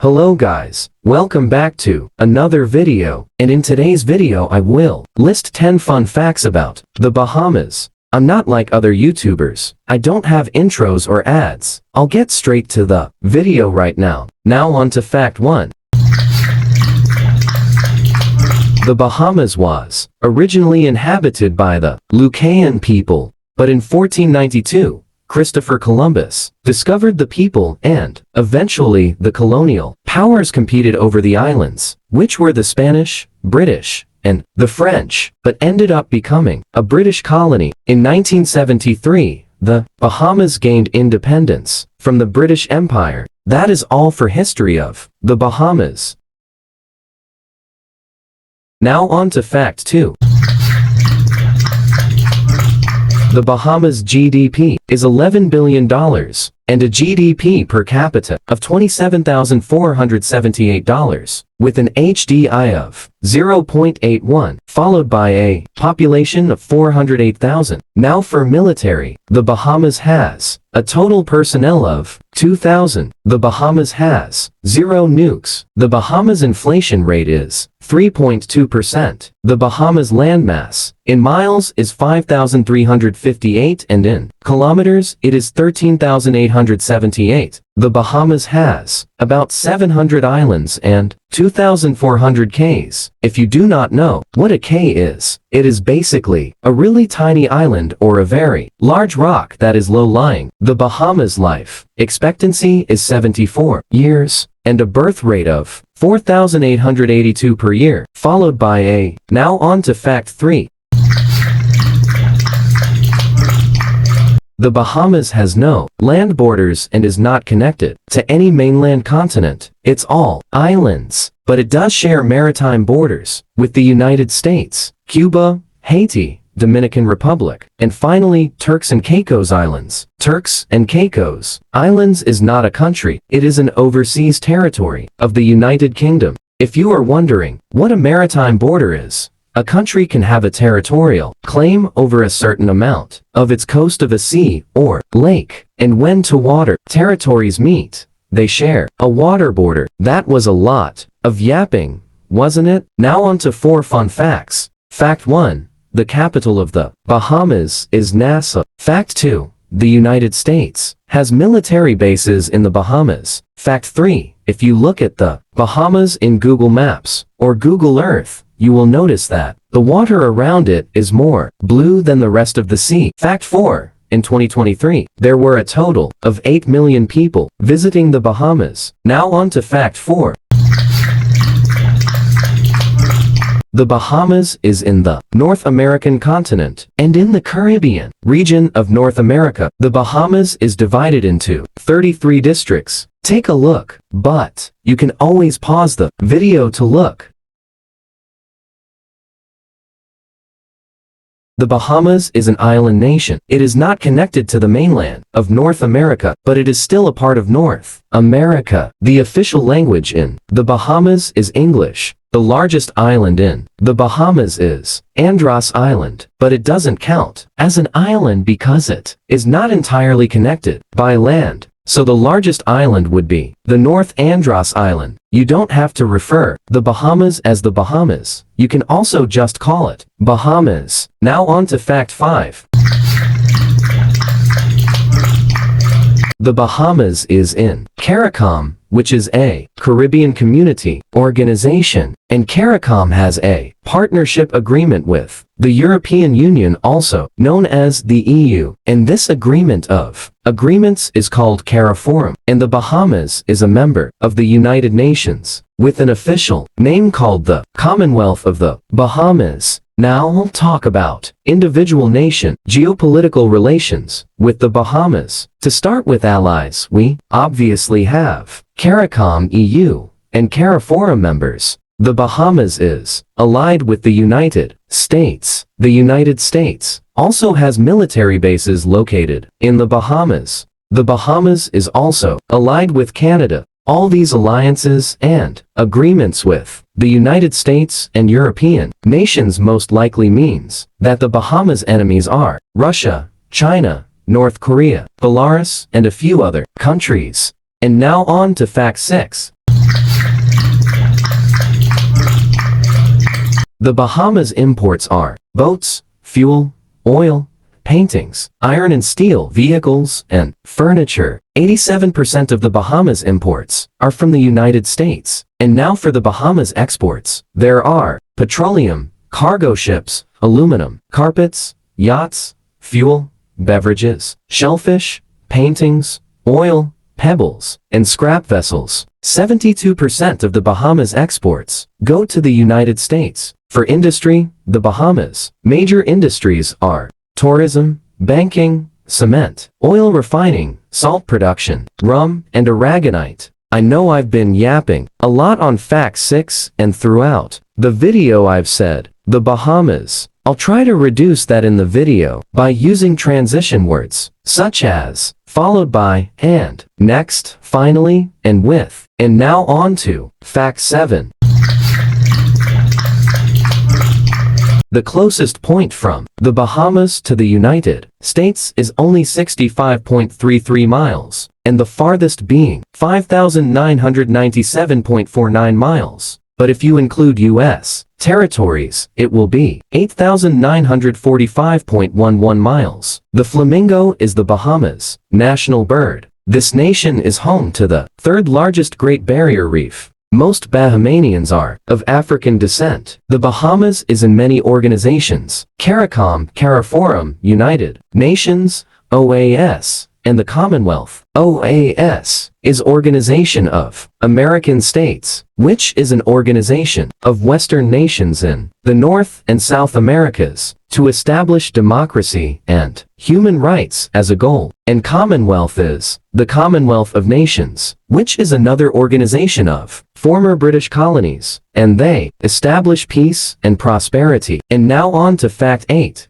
Hello guys, welcome back to another video, and in today's video I will list 10 fun facts about the Bahamas. I'm not like other YouTubers, I don't have intros or ads. I'll get straight to the video right now. Now on to fact 1. The Bahamas was originally inhabited by the Lucayan people, but in 1492, Christopher Columbus discovered the people and, eventually, the colonial powers competed over the islands, which were the Spanish, British, and the French, but ended up becoming a British colony. In 1973, the Bahamas gained independence from the British Empire. That is all for history of the Bahamas. Now on to fact 2. The Bahamas GDP is $11 billion, and a GDP per capita of $27,478, with an HDI of 0.81, followed by a population of 408,000. Now for military, the Bahamas has a total personnel of 2,000. The Bahamas has 0 nukes. The Bahamas inflation rate is 3.2%. The Bahamas landmass in miles is 5,358 and in kilometers it is 13,878. The Bahamas has about 700 islands and 2,400 Ks. If you do not know what a K is, it is basically a really tiny island or a very large rock that is low-lying. The Bahamas life expectancy is 74 years and a birth rate of 4,882 per year, followed by a. Now on to fact 3. The Bahamas has no land borders and is not connected to any mainland continent. It's all islands, but it does share maritime borders with the United States, Cuba, Haiti, Dominican Republic, and finally Turks and Caicos Islands. Turks and Caicos Islands is not a country, it is an overseas territory of the United Kingdom. If you are wondering what a maritime border is, a country can have a territorial claim over a certain amount of its coast of a sea or lake, and when two water territories meet, they share a water border. That was a lot of yapping, wasn't it? Now on to 4 fun facts. Fact 1. The capital of the Bahamas is Nassau. Fact 2. The United States has military bases in the Bahamas. Fact 3. If you look at the Bahamas in Google Maps or Google Earth, you will notice that the water around it is more blue than the rest of the sea. Fact 4. In 2023, there were a total of 8 million people visiting the Bahamas. Now on to fact 4. The Bahamas is in the North American continent and in the Caribbean region of North America. The Bahamas is divided into 33 districts. Take a look, but you can always pause the video to look. The Bahamas is an island nation. It is not connected to the mainland of North America, but it is still a part of North America. The official language in the Bahamas is English. The largest island in the Bahamas is Andros Island, but it doesn't count as an island because it is not entirely connected by land. So the largest island would be the North Andros Island. You don't have to refer the Bahamas as the Bahamas. You can also just call it Bahamas. Now on to fact 5. The Bahamas is in CARICOM, which is a Caribbean Community Organization, and CARICOM has a partnership agreement with the European Union, also known as the EU, and this agreement of agreements is called CARIFORUM, and the Bahamas is a member of the United Nations, with an official name called the Commonwealth of the Bahamas. Now we'll talk about individual nation geopolitical relations with the Bahamas. To start with allies, we obviously have CARICOM EU and CARIFORUM members. The Bahamas is allied with the United States. The United States also has military bases located in the Bahamas. The Bahamas is also allied with Canada. All these alliances and agreements with the United States and European nations most likely means that the Bahamas' enemies are Russia, China, North Korea, Belarus, and a few other countries. And now on to fact 6. The Bahamas imports are boats, fuel, oil, paintings, iron and steel vehicles, and furniture. 87% of the Bahamas imports are from the United States. And now for the Bahamas exports. There are petroleum, cargo ships, aluminum, carpets, yachts, fuel, beverages, shellfish, paintings, oil, pebbles, and scrap vessels. 72% of the Bahamas exports go to the United States. For industry, the Bahamas major industries are tourism, banking, cement, oil refining, salt production, rum, and aragonite. I know I've been yapping a lot on Fact 6 and throughout the video I've said the Bahamas. I'll try to reduce that in the video by using transition words such as followed by, and, next, finally, and with. And now on to Fact 7. The closest point from the Bahamas to the United States is only 65.33 miles, and the farthest being 5,997.49 miles. But if you include U.S. territories, it will be 8,945.11 miles. The flamingo is the Bahamas' national bird. This nation is home to the third largest Great Barrier Reef. Most Bahamanians are of African descent. The Bahamas is in many organizations: CARICOM, CARIFORUM, United Nations, OAS, and the Commonwealth. OAS is Organization of American States, which is an organization of Western nations in the North and South Americas to establish democracy and human rights as a goal. And Commonwealth is the Commonwealth of Nations, which is another organization of former British colonies, and they establish peace and prosperity. And now on to Fact 8.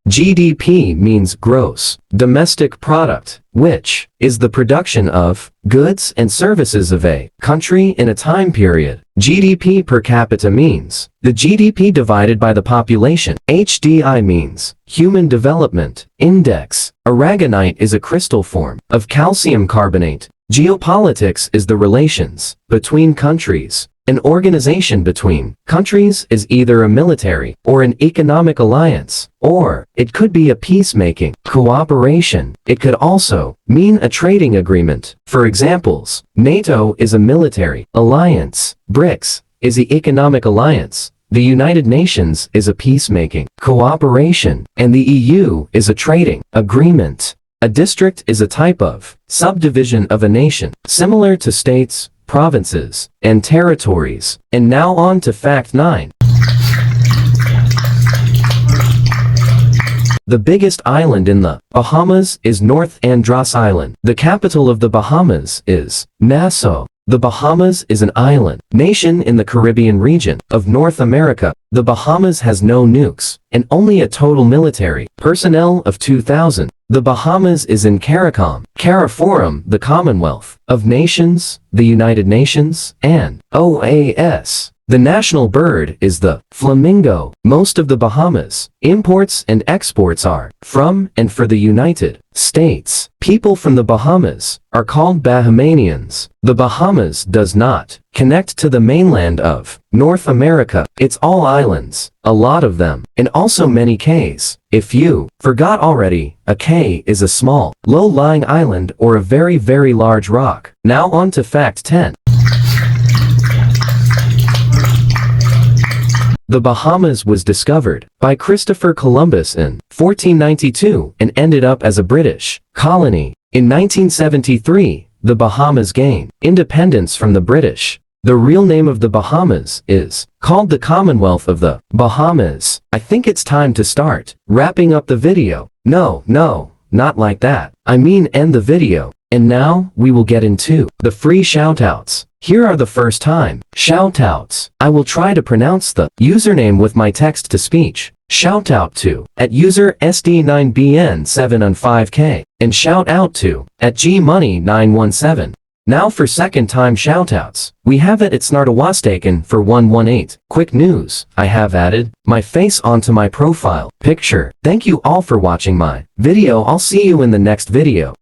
GDP means gross domestic product, which is the production of goods and services of a country in a time period. GDP per capita means the GDP divided by the population. HDI means Human Development Index. Aragonite is a crystal form of calcium carbonate. Geopolitics is the relations between countries. An organization between countries is either a military or an economic alliance, or it could be a peacemaking cooperation. It could also mean a trading agreement. For examples, NATO is a military alliance, BRICS is the economic alliance, the United Nations is a peacemaking cooperation, and the EU is a trading agreement. A district is a type of subdivision of a nation, similar to states, provinces, and territories. And now on to Fact 9. The biggest island in the Bahamas is North Andros Island. The capital of the Bahamas is Nassau. The Bahamas is an island nation in the Caribbean region of North America. The Bahamas has no nukes and only a total military personnel of 2,000. The Bahamas is in CARICOM, CARIFORUM, the Commonwealth of Nations, the United Nations, and OAS. The national bird is the flamingo. Most of the Bahamas imports and exports are from and for the United States. People from the Bahamas are called Bahamanians. The Bahamas does not connect to the mainland of North America. It's all islands, a lot of them, and also many cays. If you forgot already, a cay is a small, low-lying island or a very, very large rock. Now on to Fact 10. The Bahamas was discovered by Christopher Columbus in 1492 and ended up as a British colony. In 1973, the Bahamas gained independence from the British. The real name of the Bahamas is called the Commonwealth of the Bahamas. I think it's time to start wrapping up the video. No, not like that. I mean end the video. And now, we will get into the free shoutouts. Here are the first time shoutouts. I will try to pronounce the username with my text-to-speech. Shout out to @user SD9BN7on5K and shout out to @GMoney917. Now for second time shoutouts. We have it at Snartawastaken for 118. Quick news, I have added my face onto my profile picture. Thank you all for watching my video. I'll see you in the next video.